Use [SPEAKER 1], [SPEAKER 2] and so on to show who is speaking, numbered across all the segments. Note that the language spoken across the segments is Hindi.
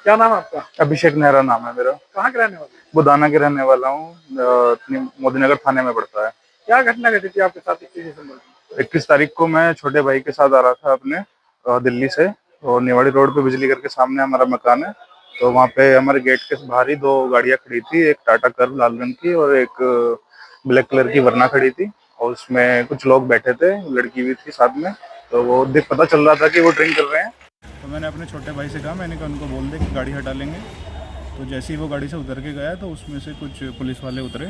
[SPEAKER 1] क्या नाम है आपका?
[SPEAKER 2] अभिषेक नेहरा नाम है मेरा।
[SPEAKER 1] कहाँ के रहने वाले?
[SPEAKER 2] बुदाना के रहने वाला हूँ। मोदीनगर थाने में पड़ता है।
[SPEAKER 1] क्या घटना घटी थी आपके साथ 21 दिसंबर को?
[SPEAKER 2] 21 तारीख को मैं छोटे भाई के साथ आ रहा था अपने दिल्ली से, और निवाड़ी रोड पे बिजली घर के सामने हमारा मकान है। तो वहाँ पे हमारे गेट के बाहर ही 2 गाड़ियाँ खड़ी थी, एक टाटा कर्व लाल रंग की और एक ब्लैक कलर की वरना खड़ी थी, और उसमें कुछ लोग बैठे थे, लड़की भी थी साथ में। तो वो देख पता चल रहा था कि वो ड्रिंक कर रहे हैं। तो मैंने अपने छोटे भाई से कहा, मैंने कहा उनको बोल दे कि गाड़ी हटा लेंगे। तो जैसे ही वो गाड़ी से उतर के गया तो उसमें से कुछ पुलिस वाले उतरे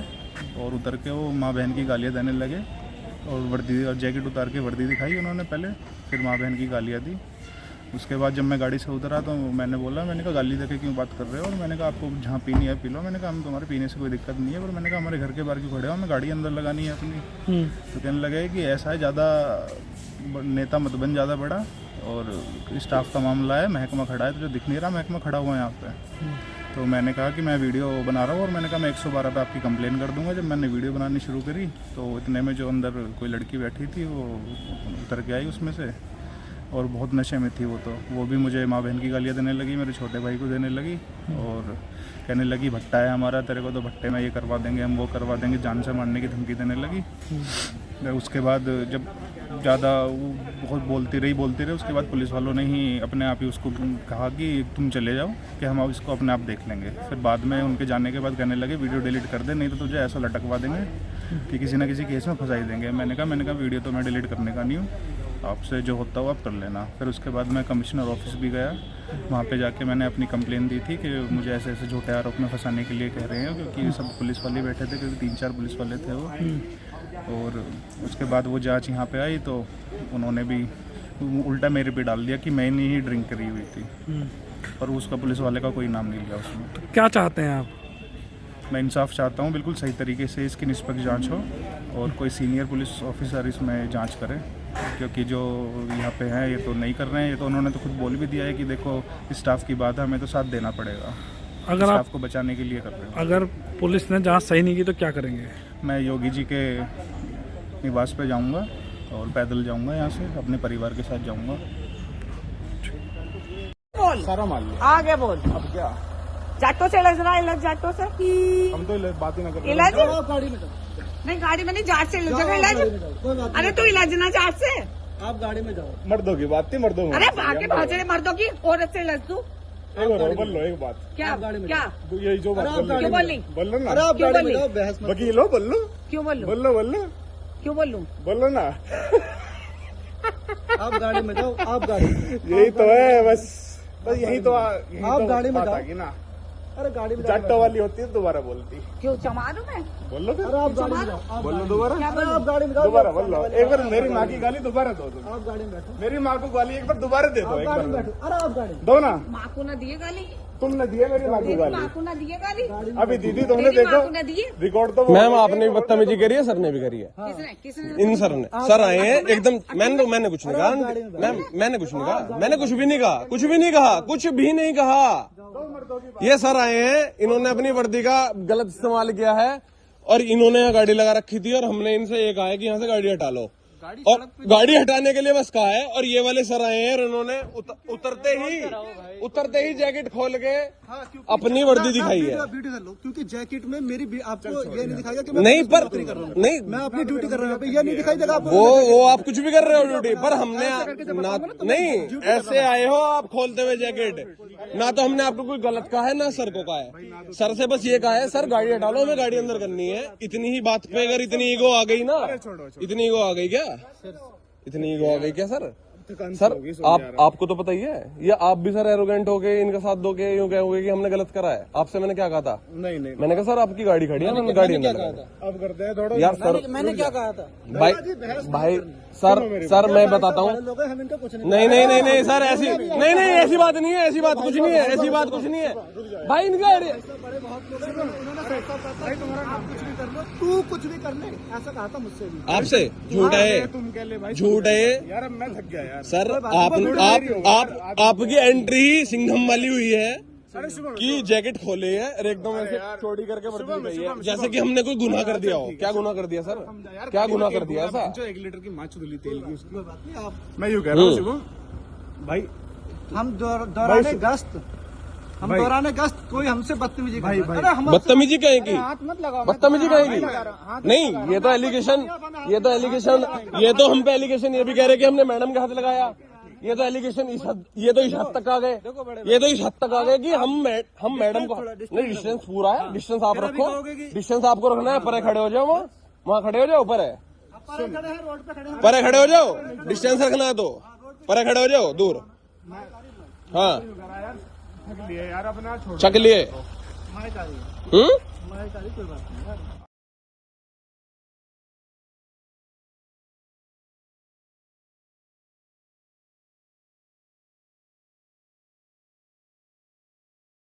[SPEAKER 2] और उतर के वो माँ बहन की गालियाँ देने लगे, और वर्दी और जैकेट उतार के वर्दी दिखाई उन्होंने पहले, फिर माँ बहन की गालियाँ दी। उसके बाद जब मैं गाड़ी से उतरा तो मैंने कहा गाली देके क्यों बात कर रहे हो, और मैंने कहा आपको जहाँ पीनी है पी लो। मैंने कहा हम तुम्हारे पीने से कोई दिक्कत नहीं है, पर मैंने कहा हमारे घर के बाहर क्यों खड़े हो, हमें गाड़ी अंदर लगानी है अपनी। तो कहने लगे कि ऐसा है, ज़्यादा नेता मत बन ज़्यादा बड़ा, और स्टाफ का मामला है, महकमा खड़ा है, तो जो दिख नहीं रहा महकमा खड़ा हुआ है यहाँ पे। तो मैंने कहा कि मैं वीडियो बना रहा हूँ, और मैंने कहा मैं 112 पे आपकी कंप्लेन कर दूंगा। जब मैंने वीडियो बनानी शुरू करी तो इतने में जो अंदर कोई लड़की बैठी थी वो उतर के आई उसमें से, और बहुत नशे में थी वो भी मुझे माँ बहन की गालियाँ देने लगी, मेरे छोटे भाई को देने लगी, और कहने लगी भट्टा है हमारा, तेरे को तो भट्टे में ये करवा देंगे, हम वो करवा देंगे, जान से मारने की धमकी देने लगी। उसके बाद जब ज़्यादा वो बहुत बोलती रही, उसके बाद पुलिस वालों ने ही अपने आप ही उसको कहा कि तुम चले जाओ, कि हम अब इसको अपने आप देख लेंगे। फिर बाद में उनके जाने के बाद कहने लगे वीडियो डिलीट कर दे, नहीं तो तुझे ऐसा लटकवा देंगे कि किसी ना किसी केस में फंसाई देंगे। मैंने कहा वीडियो तो मैं डिलीट करने का नहीं हूँ, आपसे जो होता हो आप कर लेना। फिर उसके बाद मैं कमिश्नर ऑफिस भी गया, वहाँ पे जाके मैंने अपनी कंप्लेन दी थी कि मुझे ऐसे ऐसे झूठे आरोप में फंसाने के लिए कह रहे हैं, क्योंकि सब पुलिस वाले बैठे थे, क्योंकि 3-4 पुलिस वाले थे वो। और उसके बाद वो जांच यहाँ पे आई तो उन्होंने भी उल्टा मेरे पे डाल दिया कि मैंने ही ड्रिंक करी हुई थी, और उसका पुलिस वाले का कोई नाम नहीं लिया उसमें।
[SPEAKER 1] तो क्या चाहते हैं आप?
[SPEAKER 2] मैं इंसाफ चाहता हूँ, बिल्कुल सही तरीके से इसकी निष्पक्ष जांच हो, और कोई सीनियर पुलिस ऑफिसर इसमें जांच करे, क्योंकि जो यहाँ पे हैं ये तो नहीं कर रहे हैं। ये तो उन्होंने तो खुद बोल भी दिया है कि देखो स्टाफ की बात है, हमें तो साथ देना पड़ेगा, अगर स्टाफ को बचाने के लिए कर रहे हैं।
[SPEAKER 1] अगर पुलिस ने जांच सही नहीं की तो क्या करेंगे?
[SPEAKER 2] मैं योगी जी के निवास पे जाऊँगा और पैदल जाऊँगा, यहाँ से अपने परिवार के साथ जाऊँगा।
[SPEAKER 3] बोल
[SPEAKER 2] सारा मान लिया,
[SPEAKER 3] आगे बोल।
[SPEAKER 2] अब क्या
[SPEAKER 3] जाटो से लग रहा इलाज, जाटो से
[SPEAKER 2] हम तो बात ही ना कर
[SPEAKER 3] इलाज नहीं, गाड़ी में नहीं, जाट से लग इलाज। अरे तू इलाज ना जाट से,
[SPEAKER 4] आप गाड़ी में जाओ।
[SPEAKER 2] मर्दों की बात थी, मर्दों
[SPEAKER 3] अरे भागे भागे मर्दों की, औरत से लग तू।
[SPEAKER 2] बोल लो एक बात,
[SPEAKER 3] क्या क्या
[SPEAKER 2] यही जो बात
[SPEAKER 3] क्यों बोली?
[SPEAKER 2] बोल लो ना,
[SPEAKER 4] अरे आप
[SPEAKER 3] क्यों
[SPEAKER 4] गाड़ी में
[SPEAKER 3] बोली?
[SPEAKER 4] जाओ, बहस मत
[SPEAKER 2] वकील हो, बोल लो,
[SPEAKER 3] क्यों बोलूं?
[SPEAKER 2] बोल लो,
[SPEAKER 3] क्यों बोलूं?
[SPEAKER 2] बोलो ना।
[SPEAKER 4] आप गाड़ी में जाओ, आप गाड़ी में।
[SPEAKER 2] यही तो है, बस यही तो
[SPEAKER 4] आप गाड़ी में जाओ
[SPEAKER 2] ना।
[SPEAKER 4] अरे गाड़ी में
[SPEAKER 2] जाटो वाली होती है दोबारा बोलती,
[SPEAKER 3] क्यों चमारू में?
[SPEAKER 2] बोल लो फिर।
[SPEAKER 4] अरे आप गाड़ी में जाओ, आप
[SPEAKER 2] बोल लो
[SPEAKER 4] गाड़ी में-
[SPEAKER 2] दोबारा,
[SPEAKER 3] क्या
[SPEAKER 4] अरे
[SPEAKER 3] बोलूं?
[SPEAKER 4] आप गाड़ी में जाओ,
[SPEAKER 2] दोबारा बोल लो एक बार। मेरी माँ की गाली दोबारा दो तुम,
[SPEAKER 4] आप गाड़ी में बैठो,
[SPEAKER 2] मेरी माँ को गाली एक बार दोबारा दे दो,
[SPEAKER 4] आप
[SPEAKER 2] एक
[SPEAKER 4] गाड़ी में
[SPEAKER 2] बार
[SPEAKER 4] बैठो। अरे आप गाड़ी में-
[SPEAKER 2] दो ना,
[SPEAKER 3] माँ को न दिए गाली,
[SPEAKER 2] तुमने दिए मेरी माँ को
[SPEAKER 3] तेरी
[SPEAKER 2] गाली।
[SPEAKER 3] माँ को न दिए गाली,
[SPEAKER 2] अभी दीदी तुमने
[SPEAKER 3] तेरी माँ
[SPEAKER 2] देखो
[SPEAKER 3] को न दिए।
[SPEAKER 2] रिकॉर्ड तो
[SPEAKER 5] मैम आपने भी बदतमीजी करी है, सर ने भी करी है।
[SPEAKER 3] किसने
[SPEAKER 5] इन सर ने, सर आए हैं एकदम। मैंने कुछ नहीं कहा मैम, मैंने कुछ नहीं कहा, मैंने कुछ भी नहीं कहा, कुछ भी नहीं कहा, कुछ भी नहीं कहा। ये सर आए हैं, इन्होंने अपनी वर्दी का गलत इस्तेमाल किया है, और इन्होंने यहाँ गाड़ी लगा रखी थी, और हमने इनसे ये कहा है कि यहाँ से गाड़ी हटा लो, और गाड़ी हटाने के लिए बस कहा है। और ये वाले सर आए हैं और इन्होंने उतरते ही जैकेट खोल के अपनी वर्दी दिखाई है।
[SPEAKER 4] ड्यूटी कर लो, क्योंकि जैकेट में मेरी आपको ये नहीं दिखाएगा कि मैं
[SPEAKER 5] नहीं पर
[SPEAKER 4] नौकरी कर रहा हूँ।
[SPEAKER 5] नहीं,
[SPEAKER 4] मैं अपनी ड्यूटी कर रहा हूँ, ये नहीं दिखाई देगा आपको।
[SPEAKER 5] वो आप कुछ भी कर रहे हो ड्यूटी पर, हमने नहीं ऐसे आए हो आप खोलते हुए जैकेट, ना तो हमने आपको कोई गलत कहा है ना सर को कहा है। सर से बस ये कहा है सर गाड़ी हटा लो, हमें गाड़ी अंदर करनी है। इतनी ही बात पे अगर इतनी ईगो आ गई ना, इतनी ईगो आ गई क्या, इतनी ईगो आ गई क्या सर? सर आपको तो पता ही है, ये आप भी सर एरोगेंट हो गए, इनका साथ दोगे, यूं कहोगे कि हमने गलत करा है। आपसे मैंने क्या कहा था?
[SPEAKER 2] नहीं
[SPEAKER 5] मैंने कहा सर आपकी गाड़ी खड़ी है, मैंने गाड़ी अंदर लगाई।
[SPEAKER 2] अब करते हैं थोड़ा
[SPEAKER 5] यार सर,
[SPEAKER 4] मैंने क्या कहा था?
[SPEAKER 5] भाई सर मैं बताता हूँ।
[SPEAKER 4] हम इनका कुछ नहीं।
[SPEAKER 5] नहीं सर, ऐसी नहीं ऐसी बात नहीं है, ऐसी बात कुछ नहीं है, ऐसी बात कुछ नहीं है भाई। इनका
[SPEAKER 4] बड़े बहुत लोग हैं, उन्होंने फैसला करता है तुम्हारा आप कुछ भी कर लो, तू कुछ भी कर ले, ऐसा कहा था मुझसे भी।
[SPEAKER 5] आपसे झूठ है,
[SPEAKER 2] तुम कह ले भाई,
[SPEAKER 5] झूठ है
[SPEAKER 2] यार अब मैं थक गया यार।
[SPEAKER 5] सर। आपकी एंट्री ही सिंघम वाली हुई है कि जैकेट खोले है और एकदम ऐसे चोरी करके वर्दी गई है, जैसे कि हमने कोई गुनाह कर दिया हो। क्या गुनाह कर दिया सर? क्या गुनाह कर दिया ऐसा?
[SPEAKER 2] 1 लीटर की माँ चुदली तेल की उसकी। मैं यूँ कह रहा हूँ शिवम भाई,
[SPEAKER 4] हम दौरान गश्त हम दौरान गश्त कोई हमसे बदतमीजी कर रहा है। अरे हम
[SPEAKER 5] बदतमीजी कहेंगी,
[SPEAKER 4] हाथ मत लगाओ,
[SPEAKER 5] बदतमीजी कहेंगी। नहीं, ये तो एलिगेशन, ये तो हम पे एलिगेशन ये भी कह रहे कि हमने मैडम के हाथ लगाया। ये तो एलिगेशन ये तो इस हद तक आ गए, कि हम मैडम को नहीं, डिस्टेंस पूरा है, डिस्टेंस आप रखो, डिस्टेंस आपको रखना है। परे खड़े हो जाओ, वहाँ खड़े हो जाओ, ऊपर है,
[SPEAKER 4] रोड पे खड़े हैं।
[SPEAKER 5] परे खड़े हो जाओ, डिस्टेंस रखना है तो परे खड़े हो जाओ, दूर। हाँ, चक लिए।
[SPEAKER 4] माइक आ रही है,
[SPEAKER 5] हम्म,
[SPEAKER 4] माइक आ रही है, कोई बात नहीं यार।